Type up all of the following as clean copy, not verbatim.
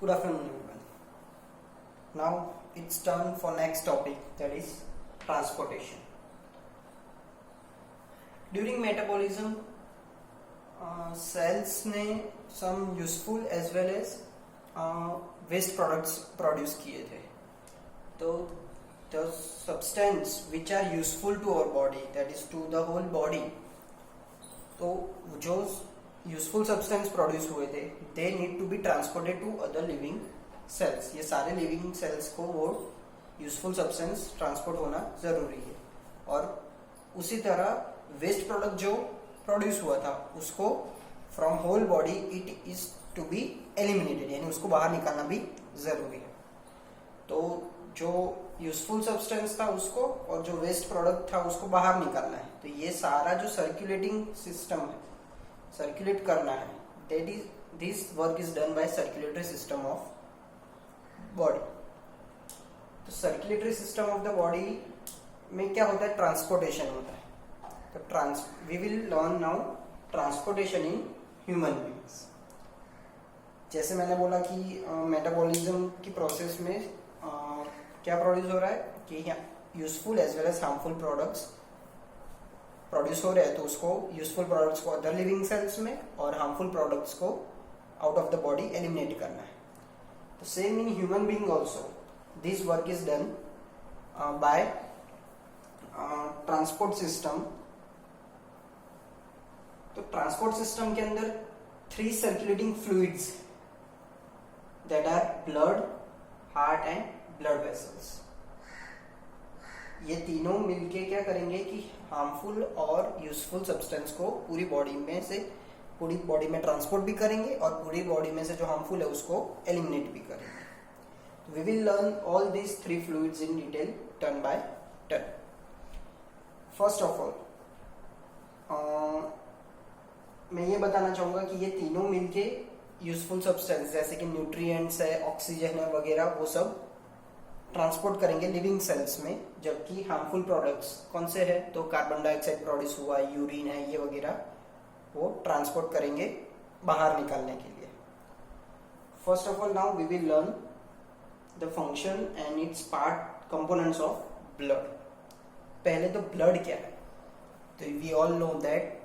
Good afternoon, everyone. Now it's turn for next topic, that is transportation. During metabolism, cells ने some useful as well as waste products produce किए थे. तो the substance which are useful to our body, that is to the whole body, तो जो useful substance produce हुए थे they need to be transported to other living cells. ये सारे living cells को वो यूजफुल सब्सटेंस ट्रांसपोर्ट होना जरूरी है. और उसी तरह वेस्ट प्रोडक्ट जो प्रोड्यूस हुआ था उसको from whole body it is to be eliminated, यानी उसको बाहर निकालना भी जरूरी है. तो जो यूजफुल सब्सटेंस था उसको और जो वेस्ट प्रोडक्ट था उसको बाहर निकालना है. तो ये सारा जो सर्कुलेटिंग सिस्टम है, सर्कुलेट करना है, that is this work is done by circulatory system of body. तो circulatory system of the body में क्या होता है? ट्रांसपोर्टेशन होता है. तो we will learn now transportation in human beings. जैसे मैंने बोला कि मेटाबॉलिज्म की प्रोसेस में क्या प्रोड्यूस हो रहा है कि useful as well as harmful products produce हो रहे हैं. तो उसको यूजफुल प्रोडक्ट्स को अदर लिविंग सेल्स में और हार्मफुल प्रोडक्ट्स को out of the body eliminate करना है. तो same in human being also this work is done by transport system. तो ट्रांसपोर्ट सिस्टम के अंदर 3 circulating fluids that are blood, heart and blood vessels. ये तीनों मिलके क्या करेंगे कि हार्मफुल और यूजफुल सब्सटेंस को पूरी बॉडी में ट्रांसपोर्ट भी करेंगे और पूरी बॉडी में से जो हार्मफुल है उसको एलिमिनेट भी करेंगे. We will learn all these 3 fluids in detail turn by turn. First of all मैं ये बताना चाहूंगा कि ये तीनों मिलके यूजफुल सब्सटेंस जैसे कि न्यूट्रिएंट्स है, ऑक्सीजन है वगैरह वो सब ट्रांसपोर्ट करेंगे लिविंग सेल्स में. जबकि हार्मफुल प्रोडक्ट्स कौन से है? तो कार्बन डाइऑक्साइड प्रोड्यूस हुआ, यूरिन है, ये वगैरह वो ट्रांसपोर्ट करेंगे बाहर निकालने के लिए. First of all now we will learn the function and its part components of blood. पहले तो ब्लड क्या है? तो we all know that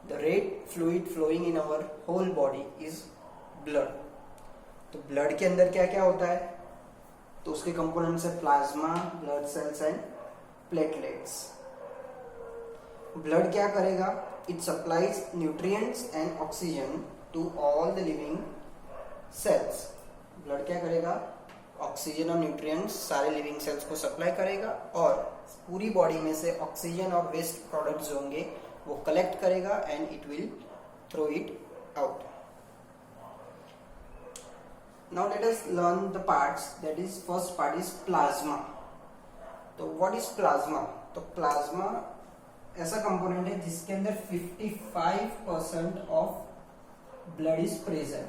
the red fluid flowing in our whole body is blood. तो ब्लड के अंदर क्या क्या होता है? तो उसके कंपोनेंट्स है plasma, blood cells and platelets. Blood क्या करेगा? It supplies nutrients and oxygen to all the living cells. Blood क्या करेगा? ऑक्सीजन और न्यूट्रिएंट्स सारे लिविंग सेल्स को सप्लाई करेगा और पूरी बॉडी में से ऑक्सीजन और वेस्ट प्रोडक्ट्स होंगे वो कलेक्ट करेगा and it will throw it out. Now let us learn the parts. That is, first part is plasma. तो what is plasma? तो plasma ऐसा कंपोनेंट है जिसके अंदर 55% ऑफ ब्लड इज प्रेजेंट.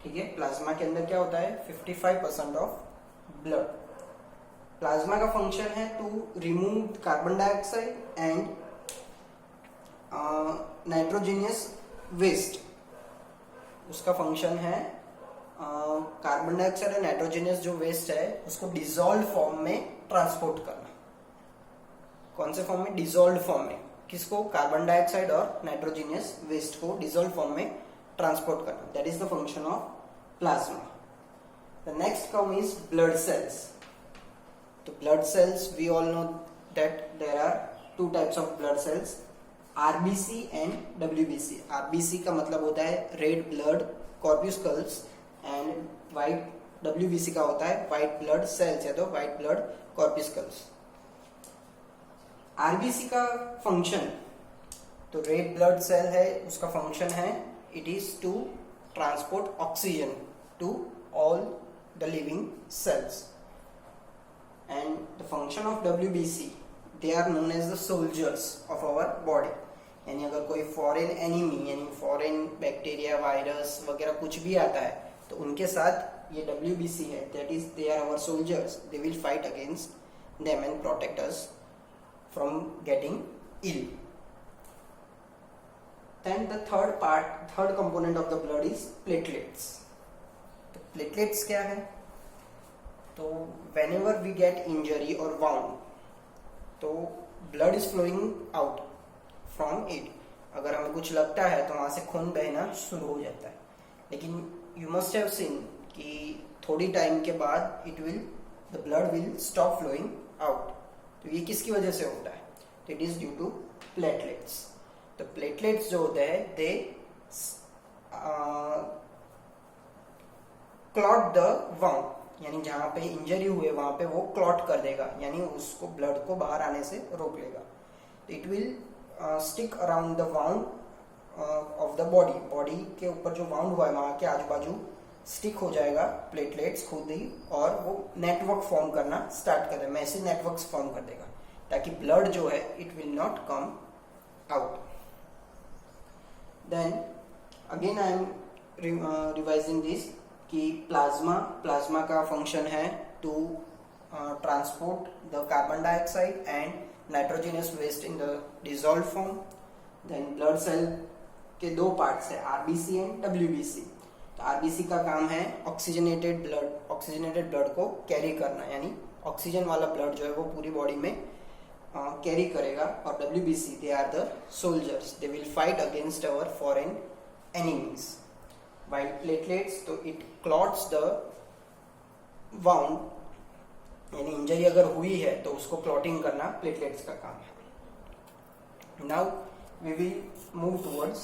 ठीक है, प्लाज्मा के अंदर क्या होता है? 55% ऑफ ब्लड. प्लाज्मा का फंक्शन है to remove carbon dioxide and nitrogenous waste. उसका फंक्शन है कार्बन डाइऑक्साइड और नाइट्रोजनियस जो वेस्ट है उसको डिसॉल्व फॉर्म में ट्रांसपोर्ट करना. कौन से फॉर्म में? डिसॉल्व फॉर्म में. किसको? कार्बन डाइऑक्साइड और नाइट्रोजनियस वेस्ट को डिसॉल्व फॉर्म में ट्रांसपोर्ट करना. That is the function of plasma. The next term is blood cells. तो blood cells we all know that there are 2 types of blood cells, RBC and WBC. RBC का मतलब होता है red blood corpuscles and white, WBC का होता है white blood cells या तो व्हाइट ब्लड कॉर्प्यूस्कल्स. आरबीसी का फंक्शन, तो रेड ब्लड सेल है उसका फंक्शन है it is to transport oxygen to all the living cells. And the function of WBC, they are known as the soldiers of our body. यानी अगर कोई foreign enemy यानी foreign bacteria, virus वगैरह कुछ भी आता है तो उनके साथ ये WBC है, that is they are our soldiers. They will fight against them and protect us from getting ill. Then the third component of the blood is platelets. Platelets क्या है? तो whenever we get injury or wound, तो blood is flowing out from it. अगर हमें कुछ लगता है तो वहाँ से खून बहना शुरू हो जाता है, लेकिन you must have seen कि थोड़ी टाइम के बाद the blood will stop flowing out. तो ये किसकी वजह से होता है? It is due to platelets. तो प्लेटलेट्स जो होते हैं they clot the wound, यानी जहाँ पे इंजरी हुए वहाँ पे वो क्लॉट कर देगा, यानी उसको ब्लड को बाहर आने से रोक लेगा. It will stick around the wound of the body. Body के ऊपर जो वाउंड हुआ है वहाँ के आजू बाजू स्टिक हो जाएगा प्लेटलेट्स खुद ही, और वो नेटवर्क फॉर्म करना स्टार्ट कर देगा, मैसिव नेटवर्क्स फॉर्म कर देगा, ताकि ब्लड जो है it will not come out. Then again I am revising this कि प्लाज्मा का फंक्शन है to transport the carbon dioxide and nitrogenous waste in the dissolve form. Then blood cell के दो पार्ट्स है, आरबीसी एंड डब्ल्यूबीसी. तो RBC का काम है ऑक्सीजनेटेड ब्लड को कैरी करना, यानी ऑक्सीजन वाला ब्लड जो है वो पूरी बॉडी में कैरी करेगा. और WBC they are the soldiers, they will fight against our foreign enemies. While platelets, तो it clots the wound, यानी इंजरी अगर हुई है तो उसको क्लॉटिंग करना प्लेटलेट्स का काम है. Now we will move towards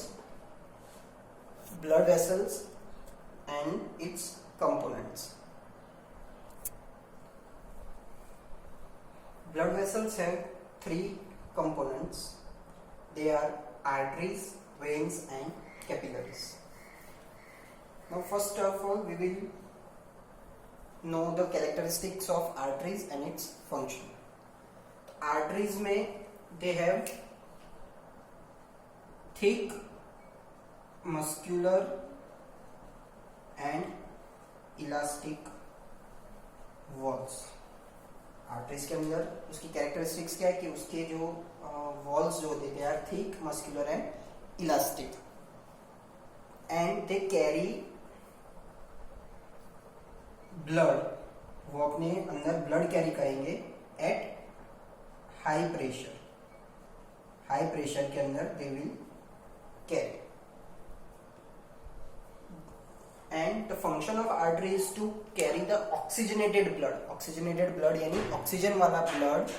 blood vessels and its components. Blood vessels have three components. They are arteries, veins and capillaries. Now first of all we will know the characteristics of arteries and its function. Arteries में they have thick, muscular and elastic walls. Arteries के अंदर उसकी characteristics क्या है कि उसके जो walls जो होते हैं thick, muscular and elastic, and they carry blood. वो अपने अंदर ब्लड कैरी करेंगे at high pressure. High pressure के अंदर they will carry. And the function of artery is to carry the oxygenated blood. Oxygenated blood यानी oxygen वाला blood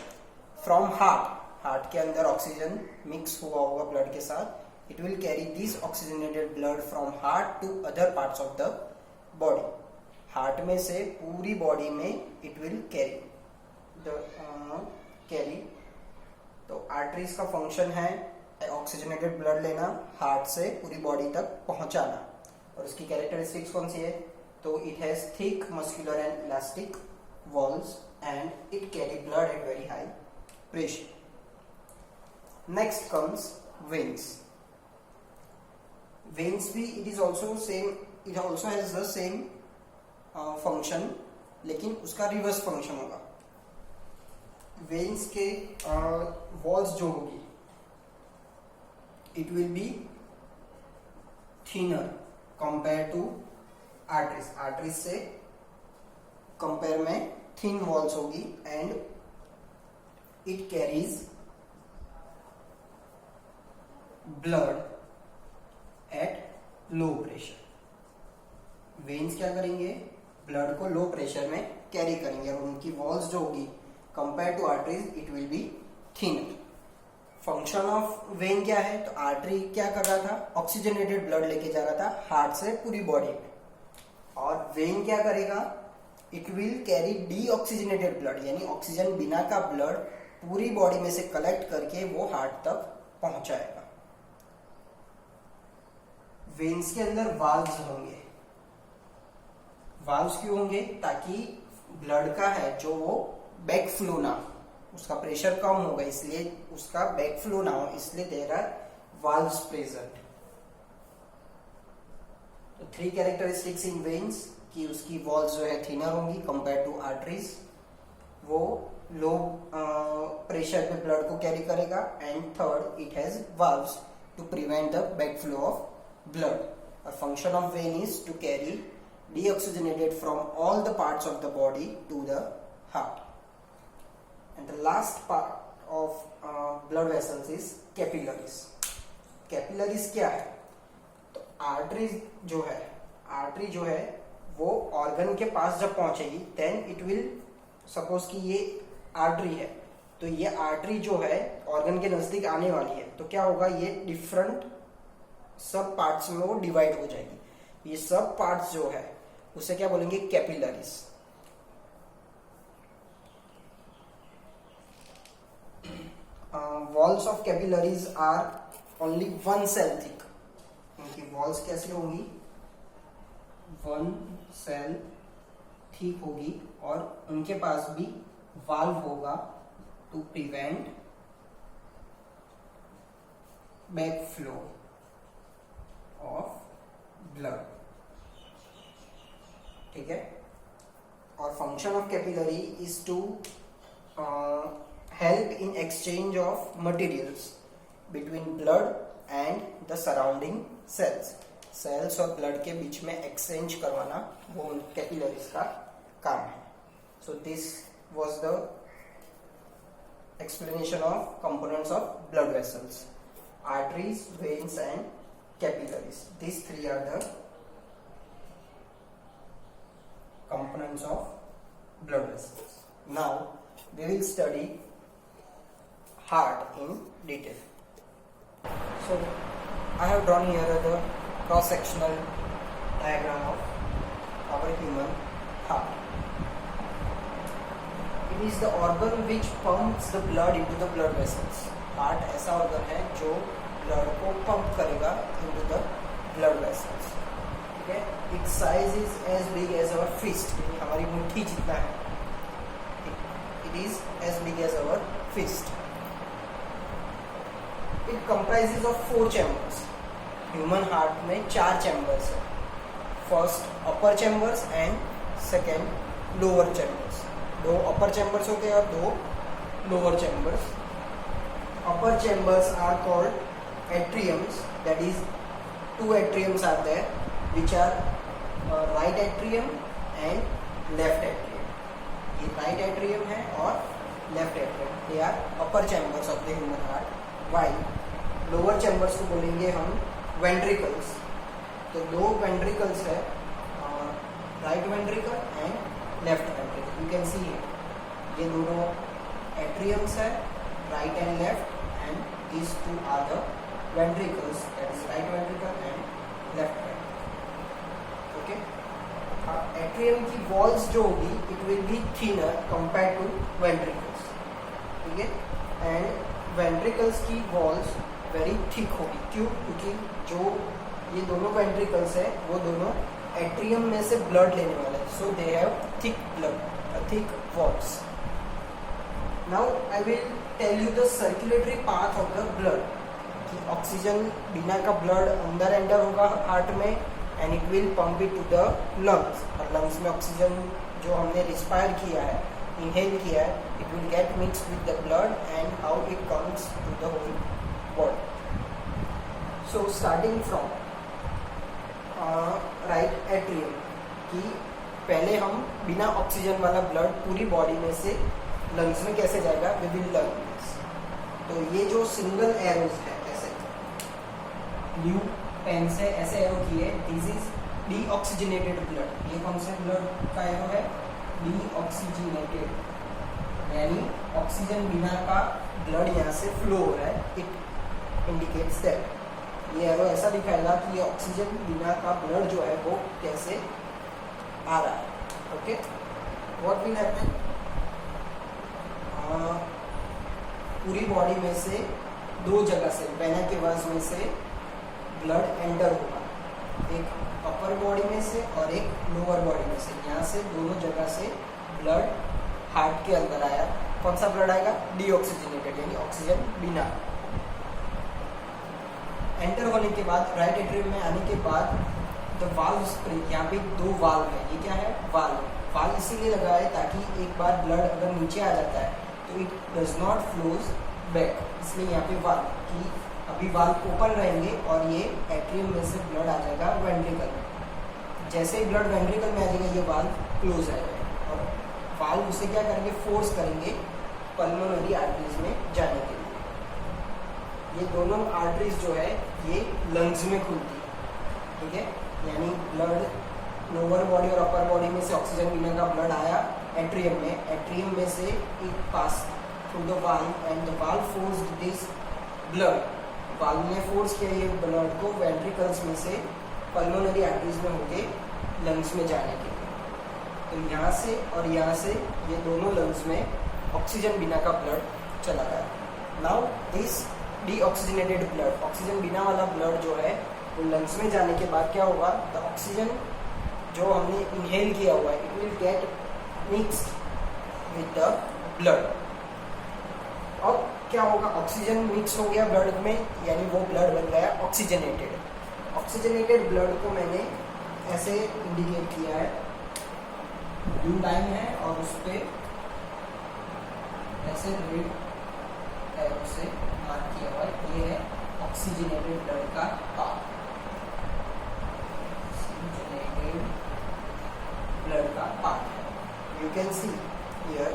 from heart. Heart के अंदर ऑक्सीजन मिक्स हुआ होगा ब्लड के साथ. It will carry this oxygenated blood from heart to other parts of the body. Heart में से पूरी बॉडी में it will carry. तो आर्टरीज का फंक्शन है ऑक्सीजनेटेड ब्लड लेना, हार्ट से पूरी बॉडी तक पहुंचाना. और उसकी कैरेक्टरिस्टिक्स कौन सी है? तो it has thick, muscular and elastic walls and it carry blood at very high pressure. Next comes veins. Veins भी it is also same, it also has the same function, लेकिन उसका रिवर्स फंक्शन होगा. Veins के walls जो होगी it will be thinner compare to arteries. Arteries से compare में thin walls होगी and it carries blood at low pressure. Veins क्या करेंगे? ब्लड को लो प्रेशर में कैरी करेंगे और उनकी वॉल्स जो होगी compare to arteries it will be thinner. Function of vein क्या है? तो आर्टरी क्या कर रहा था? ऑक्सीजनेटेड ब्लड लेके जा रहा था हार्ट से पूरी बॉडी में. और वेन क्या करेगा? It will carry deoxygenated blood, यानी ऑक्सीजन बिना का ब्लड पूरी बॉडी में से कलेक्ट करके वो हार्ट तक पहुंचाएगा. वेन्स के अंदर वाल्व्स होंगे. वाल्व्स क्यों होंगे? ताकि ब्लड का है जो वो बैक फ्लो ना, उसका प्रेशर कम होगा इसलिए उसका बैक फ्लो ना हो, इसलिए देयर आर वाल्व्स प्रेजेंट. तो थ्री कैरेक्टरिस्टिक्स इन वेन्स कि उसकी वॉल्स जो है थिनर होंगी कंपेयर टू आर्टरीज, वो लो प्रेशर पे ब्लड को कैरी करेगा, and third it has valves to prevent the back flow of blood. और function of vein is to carry deoxygenated from all the parts of the body to the heart. And the last part of blood vessels is capillaries. capillaries क्या है? तो artery जो है वो organ के पास जब पहुंचेगी देन इट विल, सपोज कि ये आर्टरी है, तो ये आर्टरी जो है ऑर्गन के नजदीक आने वाली है, तो क्या होगा, ये डिफरेंट सब पार्ट्स में वो डिवाइड हो जाएगी। ये सब पार्ट्स जो है उसे क्या बोलेंगे, capillaries. Walls of capillaries are only 1 cell thick. उनकी वॉल्स कैसी होंगी, 1 सेल थिक होगी, और उनके पास भी वाल्व होगा to prevent back flow of blood. ठीक है। और function of capillary is to help in exchange of materials between blood and the surrounding cells. Cells और ब्लड के बीच में एक्सचेंज करवाना वो कैपिलरीज का काम है। So this was the explanation of components of blood vessels: arteries, veins and capillaries. These three are the components of blood vessels. Now we will study heart in detail. So I have drawn here the cross-sectional diagram of our human heart. It is the organ which pumps the blood into the blood vessels. Heart ऐसा organ है जो blood को pump करेगा into the blood vessels. Okay? Its size is as big as our fist. हमारी मुट्ठी जितना है. It is as big as our fist. It comprises of 4 chambers. Human heart में 4 chambers है. First upper chambers and second lower chambers. 2 upper chambers होते हैं और 2 lower chambers. Upper chambers are called atriums. That is, 2 atriums are there, which are right atrium and left atrium. ये right atrium है और left atrium. They are upper chambers of the human heart. While lower chambers को बोलेंगे हम ventricles. तो 2 ventricles है, right ventricle and left ventricle. You can see it. ये दोनों atriums है, right and left, and these 2 are the ventricles. That is right ventricle and left ventricle. Okay. Atrium की walls जो होगी, it will be thinner compared to ventricles. ठीक है. And ventricles की walls very thick होगी. क्यों? क्योंकि जो ये दोनों ventricles है वो दोनों atrium में से blood लेने वाले हैं. So they have thick blood, thick walls. Now I will tell you the circulatory path of the blood. कि ऑक्सीजन बिना का blood अंदर एंटर होगा हार्ट में and it will pump it to the lungs. और lungs में oxygen जो हमने रिस्पायर किया है, inhale किया है, it will get mixed with the blood and how it comes to the whole body. So starting from right atrium, कि पहले हम बिना ऑक्सीजन वाला ब्लड पूरी बॉडी में से लंग्स में कैसे जाएगा, we will learn this. तो ये जो सिंगल एरोज है, ऐसे ब्लू पेन से ऐसे एरो किए, दिस इज डीऑक्सीजनेटेड ब्लड. ये कौन सा ब्लड का एरो है, डीऑक्सीजनेटेड, यानी ऑक्सीजन बिना का ब्लड यहाँ से फ्लो हो रहा है. It indicates that. ये एरो ऐसा दिखाएगा कि ये ऑक्सीजन बिना का ब्लड जो है वो कैसे आ रहा है. ओके, व्हाट विल हैपन, पूरी बॉडी में से 2 जगह से, वेना के वाज में से ब्लड एंटर होगा, एक अपर बॉडी में से और एक लोअर बॉडी में से. यहाँ से दोनों जगह से ब्लड हार्ट के अंदर आया. कौन सा ब्लड आएगा, डीऑक्सीजनेटेड, यानी ऑक्सीजन बिना. एंटर होने के बाद राइट एट्रियम में आने के बाद द वाल्व स्प्रिंग, यहाँ पे 2 वाल्व है. ये क्या है, वाल्व. वाल्व इसीलिए लगा है ताकि एक बार ब्लड अगर नीचे आ जाता है तो it does not flows back, इसलिए यहाँ पे वाल्व की अभी वाल्व ओपन रहेंगे और ये एट्रियम में से ब्लड आ जाएगा वेंट्रिकल में. जैसे ही ब्लड वेंट्रिकल में आ जाएगा ये वाल्व क्लोज आएगा और वाल्व उसे क्या करेंगे, फोर्स करेंगे पल्मोनरी आर्टरीज में जाने के लिए। ये दोनों आर्टरीज जो है ये लंग्स में खुलती है, ठीक है। यानी ब्लड लोअर बॉडी और अपर बॉडी में से ऑक्सीजन पीने का ब्लड आया एट्रियम में से it pass through the valve and the valve forced this blood, valve ने फोर्स किया ये ब्लड को वेंट्रिकल्स में से पल्मोनरी आर्टरीज में होके लंग्स में जाने के लिए। तो यहाँ से और यहाँ से ये दोनों लंग्स में ऑक्सीजन बिना का ब्लड चला गया। Now this deoxygenated blood, oxygen बिना वाला ब्लड जो है वो लंग्स में जाने के बाद क्या होगा, द ऑक्सीजन जो हमने इनहेल किया हुआ है it will gate mixed with the blood. अब क्या होगा, ऑक्सीजन मिक्स हो गया ब्लड में, यानी वो ब्लड बन गया ऑक्सीजनेटेड। ऑक्सीजनेटेड ब्लड को मैंने ऐसे इंडिकेट किया है, ब्लू लाइन है और उस पर ऐसे रेड टाइप से मार्क किया हुआ है, ये है ऑक्सीजनेटेड ब्लड का पार्ट, ऑक्सीजनेटेड ब्लड का पार्ट है। You can see here.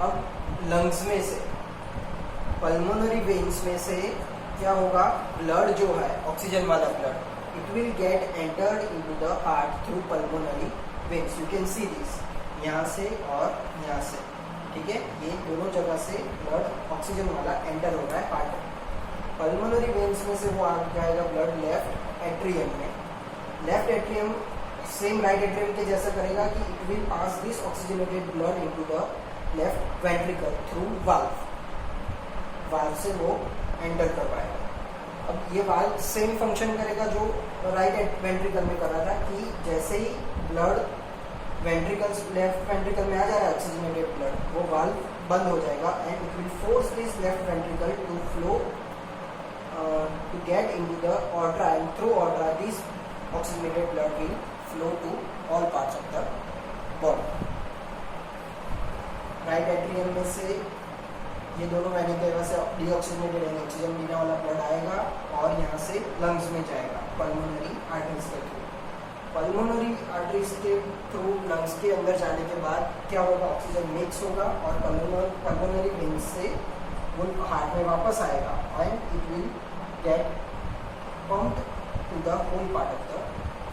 अब लंग्स में से पल्मोनरी वेन्स में से क्या होगा, ब्लड जो है ऑक्सीजन वाला blood it will gate entered into the heart through pulmonary veins. You can see this, यहाँ से और यहाँ से, ठीक है। ये दोनों जगह से ब्लड ऑक्सीजन वाला एंटर हो रहा है हार्ट में। पल्मोनरी वेन्स में से वो आ जाएगा ब्लड लेफ्ट एट्रियम में। Left atrium same right atrium के जैसा करेगा कि it will pass this oxygenated blood into the left ventricle through valve, valve से वो एंटर कर पाएगा। अब ये वाल्व सेम फंक्शन करेगा जो राइट वेंट्रिकल में कर रहा था कि जैसे ही ब्लड वेंट्रिकल्स लेफ्ट वेंट्रिकल में आ जा रहा है ऑक्सीजनेटेड ब्लड, वो वाल्व बंद हो जाएगा and it will force this left ventricle to flow to get into the aorta and through aorta this oxygenated blood will flow to all parts of the body. Right atrium में से ये दोनों मैंने कहा से डीऑक्सीजनेटेड यानी oxygen बिना वाला ब्लड आएगा और यहाँ से लंग्स में जाएगा पल्मोनरी आर्टरीज के थ्रू। पल्मोनरी आर्टरीज के थ्रू लंग्स के अंदर जाने के बाद क्या होगा, ऑक्सीजन मिक्स होगा और पल्मोनरी वेन्स से वो हार्ट में वापस आएगा and it will get pumped to the whole part of the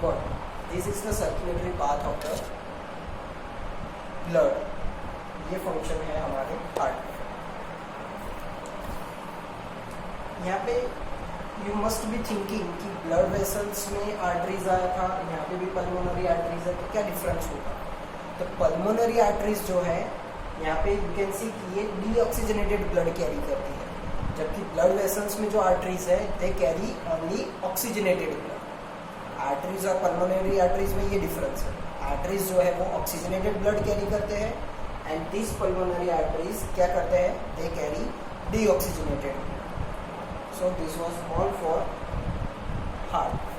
body. This is the circulatory path of the blood. ये फंक्शन है हमारे हार्ट में। यहाँ पे यू मस्ट बी थिंकिंग कि ब्लड वेसल्स में आर्टरीज आया था, यहाँ पे भी पल्मोनरी आर्टरीज है, तो क्या डिफरेंस होगा। तो पल्मोनरी आर्टरीज जो है यहाँ पे यू कैन सी कि ये डीऑक्सीजनेटेड ब्लड कैरी करती है, जबकि ब्लड वेसल्स में जो आर्टरीज है they carry only oxygenated blood. Arteries और पल्मोनरी आर्टरीज में ये डिफरेंस है। आर्टरीज जो है वो ऑक्सीजनेटेड ब्लड कैरी करते हैं एंड दिस पल्मोनरी आर्टरीज क्या करते हैं, they carry deoxygenated. So this was all for heart.